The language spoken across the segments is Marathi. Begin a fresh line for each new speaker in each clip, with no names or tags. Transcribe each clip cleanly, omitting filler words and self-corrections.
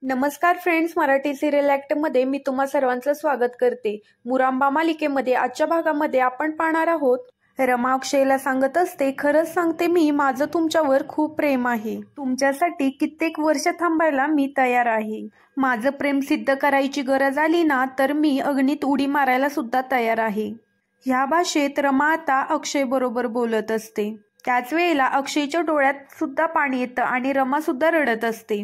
नमस्कार फ्रेंड्स, मराठी सिरियल ॲक्टमध्ये मी तुम्हा सर्वांचं स्वागत करते। मुरांबा मालिकेमध्ये आजच्या भागामध्ये आपण पाहणार आहोत, रमा अक्षयला सांगत असते, खरंच सांगते मी, माझं तुमच्यावर खूप प्रेम आहे। तुमच्यासाठी कित्येक वर्ष थांबायला मी तयार आहे। माझं प्रेम सिद्ध करायची गरज आली ना तर मी अग्नीत उडी मारायला सुद्धा तयार आहे। ह्या भाषेत रमा आता अक्षय बरोबर बोलत असते। त्याच वेळेला अक्षयच्या डोळ्यात सुद्धा पाणी येतं आणि रमा सुद्धा रडत असते।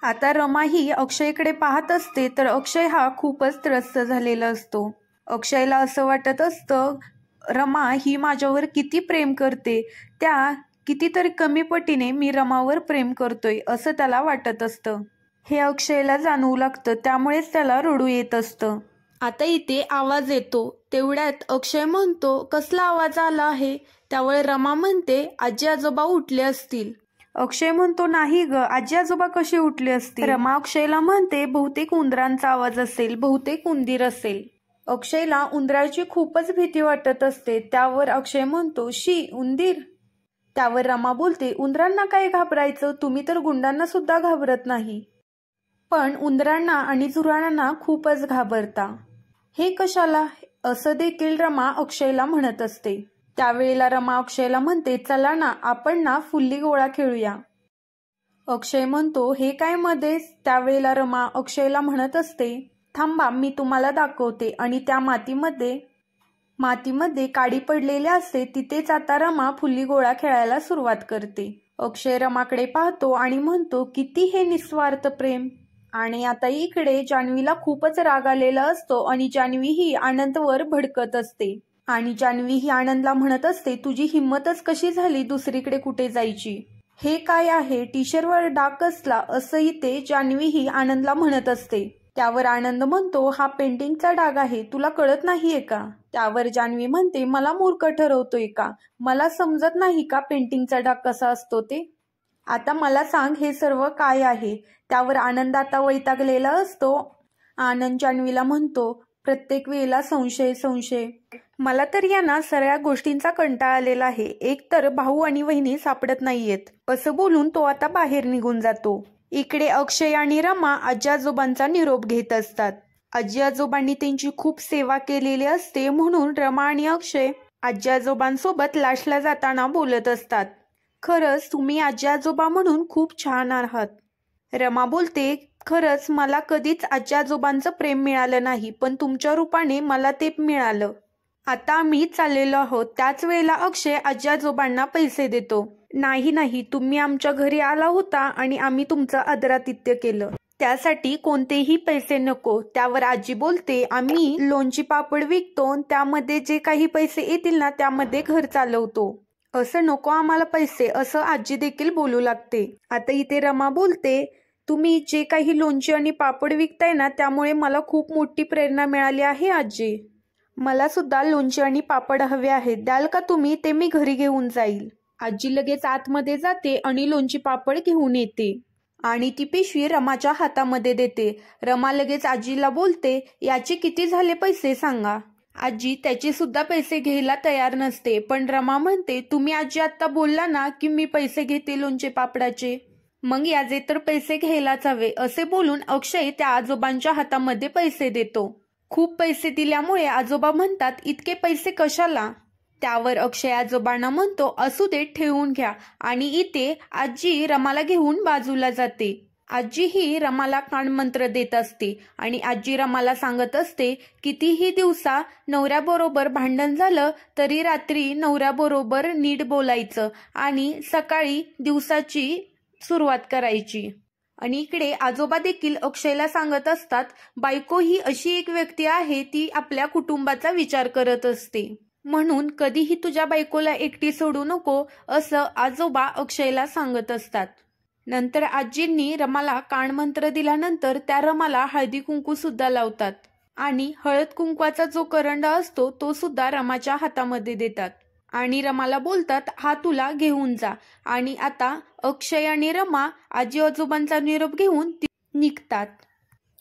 आता रमा ही अक्षयकडे पाहत असते तर अक्षय हा खूपच त्रस्त झालेला असतो। अक्षयला असं वाटत असतं, रमा ही माझ्यावर किती प्रेम करते, त्या कितीतरी कमी पटीने मी रमावर प्रेम करतोय असं त्याला वाटत असतं। हे अक्षयला जाणवू लागतं, त्यामुळेच त्याला रडू येत असतं। आता इथे आवाज येतो, तेवढ्यात अक्षय म्हणतो, कसला आवाज आला आहे? त्यावेळी रमा म्हणते, आजी आजोबा उठले असतील। अक्षय म्हणतो, नाही ग, आजी आजोबा कसे उठले असतील? रमा अक्षयला म्हणते, बहुतेक उंदरांचा आवाज असेल, बहुतेक उंदीर असेल। अक्षयला उंदराची खूपच भीती वाटत असते। त्यावर अक्षय म्हणतो, शी, उंदीर? त्यावर रमा बोलते, उंदरांना काय घाबरायचं, तुम्ही तर गुंडांना सुद्धा घाबरत नाही, पण उंदरांना आणि झुरळांना खूपच घाबरता। हे कशाला? असं देखील रमा अक्षयला म्हणत असते। त्यावेळेला रमा अक्षयला म्हणते, चला ना, आपण ना फुल्ली गोळा खेळूया। अक्षय म्हणतो, हे काय मध्येच? त्यावेळेला रमा अक्षयला म्हणत असते, थांबा, मी तुम्हाला दाखवते। आणि त्या मातीमध्ये काडी पडलेली असते, तिथेच आता रमा फुल्ली गोळा खेळायला सुरुवात करते। अक्षय रमाकडे पाहतो आणि म्हणतो, किती हे निस्वार्थ प्रेम। आणि आता इकडे जान्हवीला खूपच राग आलेला असतो आणि जान्हवी ही आनंदवर भडकत असते। आणि जान्हवी ही आनंदला म्हणत असते, तुझी हिंमतच कशी झाली दुसरीकडे कुठे जायची? हे काय आहे? टी शर्टवर डाग कसला? असंही ते जान्हवी ही आनंदला म्हणत असते। त्यावर आनंद म्हणतो, हा पेंटिंगचा डाग आहे, तुला कळत नाहीये का? त्यावर जान्हवी म्हणते, मला मूर्ख ठरवतोय का? मला समजत नाही का पेंटिंगचा डाग कसा असतो ते? आता मला सांग, हे सर्व काय आहे? त्यावर आनंद आता वैतागलेला असतो। आनंद जान्हवीला म्हणतो, प्रत्येक वेळेला संशय। मला तर या ना सगळ्या गोष्टींचा कंटाळा आलेला आहे। एक तर भाऊ आणि वहिनी सापडत नाहीयेत। असं बोलून तो आता बाहेर निघून जातो। इकडे अक्षय आणि रमा आजी आजोबांचा निरोप घेत असतात। आजी आजोबांनी त्यांची खूप सेवा केलेली असते, म्हणून रमा आणि अक्षय आजी आजोबांसोबत लास्टला जाताना बोलत असतात, खरंच तुम्ही आजी आजोबा म्हणून खूप छान आहात। रमा बोलते, खरंच मला कधीच आजी आजोबांचं प्रेम मिळालं नाही, पण तुमच्या रूपाने मला ते मिळालं। आता आम्ही चाललेलो आहोत। त्याच वेळेला अक्षय आजी आजोबांना पैसे देतो। नाही, तुम्ही आमच्या घरी आला होता आणि आम्ही तुमचं आदरातिथ्य केलं, त्यासाठी कोणतेही पैसे नको। त्यावर आजी बोलते, आम्ही लोणची पापड विकतो, त्यामध्ये जे काही पैसे येतील ना त्यामध्ये घर चालवतो, असं नको आम्हाला पैसे, असं आजी देखील बोलू लागते। आता इथे रमा बोलते, तुम्ही जे काही लोणची आणि पापड विकताय ना त्यामुळे मला खूप मोठी प्रेरणा मिळाली आहे आजी। मला सुद्धा लोणची आणि पापड हवे आहेत, द्याल का तुम्ही? ते मी घरी घेऊन जाईल। आजी लगेच आतमध्ये जाते आणि लोणची पापड घेऊन येते आणि ती पिशवी रमाच्या हातामध्ये देते। रमा लगेच आजीला बोलते, याचे किती झाले पैसे सांगा। आजी त्याचे सुद्धा पैसे घ्यायला तयार नसते, पण रमा म्हणते, तुम्ही आजी आता बोलला ना की मी पैसे घेते लोणचे पापडाचे, मग याचे तर पैसे घ्यायलाच हवे। असे बोलून अक्षय त्या आजोबांच्या हातामध्ये पैसे देतो। खूप पैसे दिल्यामुळे आजोबा म्हणतात, इतके पैसे कशाला? त्यावर अक्षय आजोबांना म्हणतो, असू दे, ठेवून घ्या। आणि इथे आजी रमाला घेऊन बाजूला जाते। आजी ही रमाला कानमंत्र देत असते आणि आजी रमाला सांगत असते, कितीही दिवसा नवऱ्याबरोबर भांडण झालं तरी रात्री नवऱ्याबरोबर नीट बोलायचं आणि सकाळी दिवसाची सुरुवात करायची। आणि इकडे आजोबा देखील अक्षयला सांगत असतात, बायको ही अशी एक व्यक्ती आहे, ती आपल्या कुटुंबाचा विचार करत असते, म्हणून कधीही तुझ्या बायकोला एकटी सोडू नको, असं आजोबा अक्षयला सांगत असतात। नंतर आजींनी रमाला कानमंत्र दिल्यानंतर त्या रमाला हळदी कुंकू सुद्धा लावतात आणि हळद कुंकवाचा जो करंडा असतो तो सुद्धा रमाच्या हातामध्ये देतात आणि रमाला बोलतात, हा तुला घेऊन जा। आणि आता अक्षय आणि रमा आजी आजोबांचा निरोप घेऊन निघतात।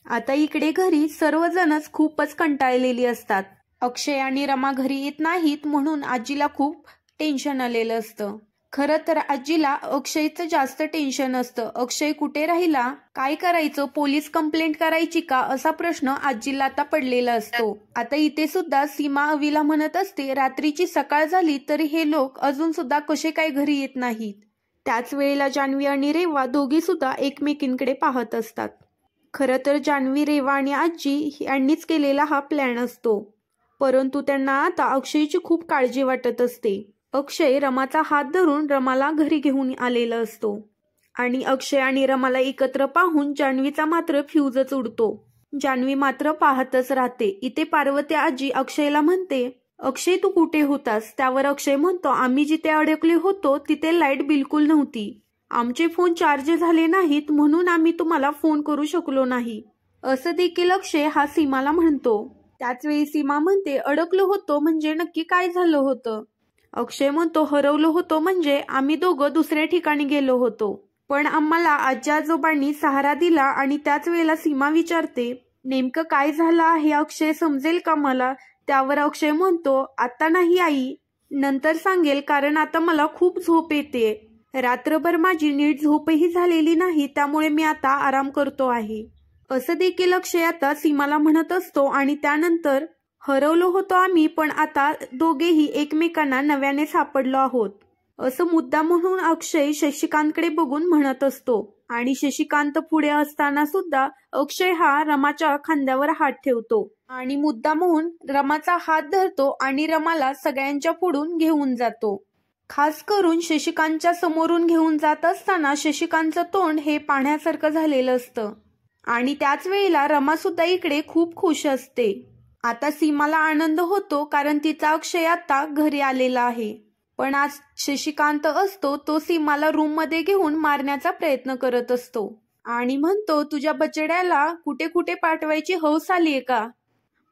आता इकडे घरी सर्वजणच खूपच कंटाळलेली असतात। अक्षय आणि रमा घरी येत नाहीत, म्हणून आजीला खूप टेन्शन आलेलं असतं, खरं तर आजीला अक्षयचं जास्त टेन्शन असतं. अक्षय कुठे राहिला, काय करायचं, पोलीस कंप्लेंट करायची का, असा प्रश्न आजीला आता पडलेला असतो. आता इथे सुद्धा सीमा अवीला म्हणत असते, रात्रीची सकाळ झाली तरी हे लोक अजून सुद्धा कसे काय घरी येत नाहीत. त्याच वेळेला जान्हवी आणि रेवा दोघी सुद्धा एकमेकींकडे पाहत असतात. खरं तर जान्हवी, रेवा आणि आजी यांनीच केलेला हा प्लॅन असतो. परंतु त्यांना आता अक्षयची खूप काळजी वाटत असते. अक्षय रमाचा हात धरून रमाला घरी घेऊन आलेला असतो आणि अक्षय आणि रमाला एकत्र पाहून जान्हवीचा मात्र फ्यूजच उडतो. जान्हवी मात्र पाहतच राहते. इथे पार्वती आजी अक्षयला म्हणते, अक्षय तू कुठे होतास? त्यावर अक्षय म्हणतो, आम्ही जिथे अडकले होतो तिथे लाईट बिलकुल नव्हती. आमचे फोन चार्ज झाले नाहीत म्हणून आम्ही तुम्हाला फोन करू शकलो नाही, असं देखील अक्षय हा सीमाला म्हणतो. त्याचवेळी सीमा म्हणते, अडकलो होतो म्हणजे नक्की काय झालं होतं? अक्षय म्हणतो, हरवलो होतो म्हणजे आम्ही दोघं दुसऱ्या ठिकाणी गेलो होतो, पण आम्हाला आजी आजोबांनी सहारा दिला. आणि त्याच वेळेला सीमा विचारते, नेमकं काय झालं आहे अक्षय, समजेल का मला? त्यावर अक्षय म्हणतो, आता नाही आई, नंतर सांगेल, कारण आता मला खूप झोप येते. रात्रभर माझी नीट झोपही झालेली नाही, त्यामुळे मी आता आराम करतो आहे, असं देखील अक्षय आता सीमाला म्हणत असतो. आणि त्यानंतर, हरवलो होतो आम्ही पण आता दोघेही एकमेकांना नव्याने सापडलो आहोत, असं मुद्दा म्हणून अक्षय शशिकांतकडे बघून म्हणत असतो. आणि शशिकांत पुढे असताना सुद्धा अक्षय हा रमाच्या खांद्यावर हात ठेवतो आणि मुद्दा म्हणून रमाचा हात धरतो आणि रमाला सगळ्यांच्या पुढून घेऊन जातो. खास करून शशिकांतच्या समोरून घेऊन जात असताना शशिकांतचं तोंड हे पाहण्यासारखं झालेलं असतं. आणि त्याच वेळेला रमा सुद्धा इकडे खूप खुश असते. आता सीमाला आनंद होतो कारण तिचा अक्षय आता घरी आलेला आहे. पण आज शशिकांत असतो तो सीमाला रूम मध्ये घेऊन मारण्याचा प्रयत्न करत असतो आणि म्हणतो, तुझ्या बछड्याला कुठे कुठे पाठवायची हौस आलीये का?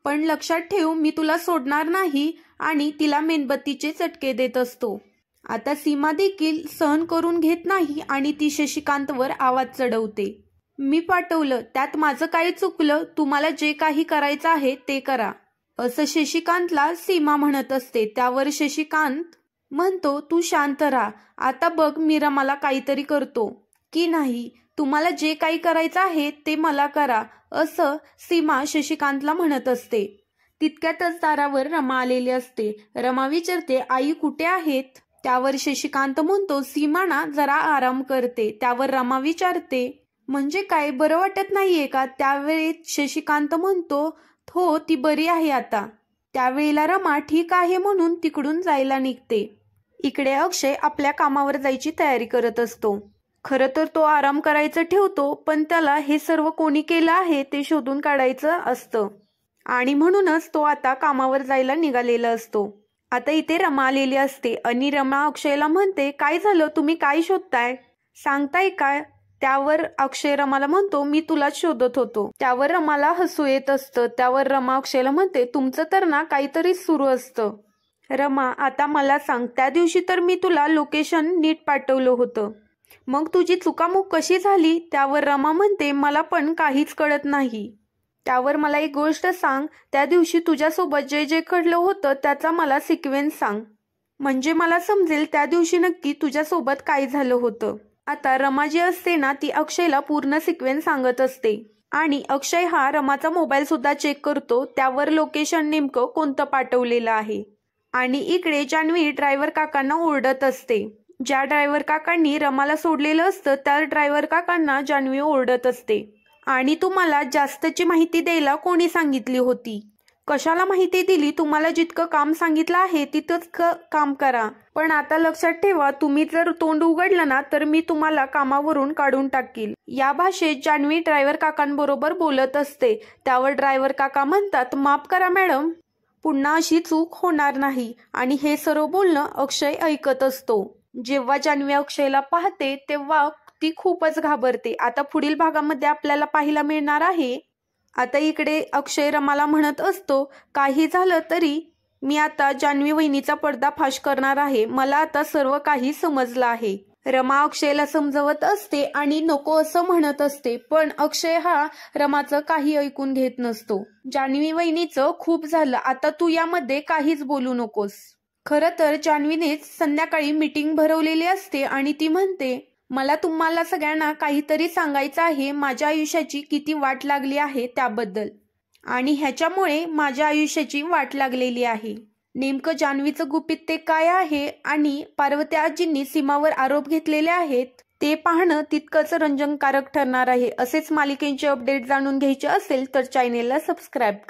पण लक्षात ठेव, मी तुला सोडणार नाही. आणि तिला मेणबत्तीचे चटके देत असतो. आता सीमा देखील सहन करून घेत नाही आणि ती शशिकांतवर आवाज चढवते, मी पाठवलं त्यात माझं काही चुकलं, तुम्हाला जे काही करायचं आहे ते करा, असं शशिकांतला सीमा म्हणत असते. त्यावर शशिकांत म्हणतो, तू शांत राहा, आता बघ मी रमाला काहीतरी करतो की नाही, तुम्हाला जे काही करायचं आहे ते मला करा, असं सीमा शशिकांतला म्हणत असते. तितक्यातच दारावर रमा आलेली असते. रमा विचारते, आई कुठे आहेत? त्यावर शशिकांत म्हणतो, सीमा ना जरा आराम करते. त्यावर रमा विचारते, म्हणजे काय, बरं वाटत नाहीये का? त्यावेळी शशिकांत म्हणतो, हो ती बरी आहे आता. त्यावेळेला रमा ठीक आहे म्हणून तिकडून जायला निघते. इकडे अक्षय आपल्या कामावर जायची तयारी करत असतो. खरं तर तो आराम करायचं ठेवतो, पण त्याला हे सर्व कोणी केलं आहे ते शोधून काढायचं असतं आणि म्हणूनच तो आता कामावर जायला निघालेला असतो. आता इथे रमा आलेली असते आणि रमा अक्षयला म्हणते, काय झालं, तुम्ही काय शोधताय, सांगताय काय? त्यावर अक्षय रमाला म्हणतो, मी तुलाच शोधत होतो. त्यावर रमाला हसू येत असतं. त्यावर रमा अक्षयला म्हणते, तुमचं तर ना काहीतरी सुरू असतं. रमा आता मला सांग, त्या दिवशी तर मी तुला लोकेशन नीट पाठवलं होतं, मग तुझी चुकामुक कशी झाली? त्यावर रमा म्हणते, मला पण काहीच कळत नाही. त्यावर मला एक गोष्ट सांग, त्या दिवशी तुझ्यासोबत जे जे घडलं होतं त्याचा मला सिक्वेन्स सांग, म्हणजे मला समजेल त्या दिवशी नक्की तुझ्यासोबत काय झालं होतं. आता रमा जी असते ना ती अक्षयला पूर्ण सिक्वेन्स सांगत असते आणि अक्षय हा रमाचा मोबाईल सुद्धा चेक करतो. त्यावर लोकेशन नेमकं कोणतं पाठवलेलं आहे. आणि इकडे जान्हवी ड्रायव्हर काकांना ओरडत असते. ज्या ड्रायव्हर काकांनी रमाला सोडलेलं असतं त्या ड्रायव्हर काकांना जान्हवी ओरडत असते. आणि तुम्हाला जास्तची माहिती द्यायला कोणी सांगितली होती? कशाला माहिती दिली? तुम्हाला जितकं काम सांगितलं आहे तितकंच काम करा. पण आता लक्षात ठेवा, तुम्ही जर तोंड उघडलं ना तर मी तुम्हाला कामावरून काढून टाकील. या भाषेत जान्हवी ड्रायव्हर काकांबरोबर बोलत असते. त्यावर ड्रायव्हर काका म्हणतात, माफ करा मॅडम, पुन्हा अशी चूक होणार नाही. आणि हे सर्व बोलणं अक्षय ऐकत असतो. जेव्हा जान्हवी अक्षयला पाहते तेव्हा ती खूपच घाबरते. आता पुढील भागामध्ये आपल्याला पाहायला मिळणार आहे. आता इकडे अक्षय रमाला म्हणत असतो, काही झालं तरी मी आता जान्हवी वहिनीचा पर्दाफाश करणार आहे. मला आता सर्व काही समजलं आहे. रमा अक्षयला समजवत असते आणि नको असं म्हणत असते, पण अक्षय हा रमाचं काही ऐकून घेत नसतो. जान्हवी वहिनीचं खूप झालं, आता तू यामध्ये काहीच बोलू नकोस. खरं तर जान्हवीनेच संध्याकाळी मीटिंग भरवलेली असते आणि ती म्हणते, मला तुम्हाला सगळ्यांना काहीतरी सांगायचं आहे, माझ्या आयुष्याची किती वाट लागली आहे त्याबद्दल. आणि ह्याच्यामुळे माझ्या आयुष्याची वाट लागलेली आहे. नेमकं जान्हवीचं गुपित ते काय आहे आणि पार्वती आजींनी सीमावर आरोप घेतलेले आहेत ते पाहणं तितकंच रंजनकारक ठरणार आहे. असेच मालिकेचे अपडेट जाणून घ्यायचे असेल तर चॅनेलला सबस्क्राईब करा.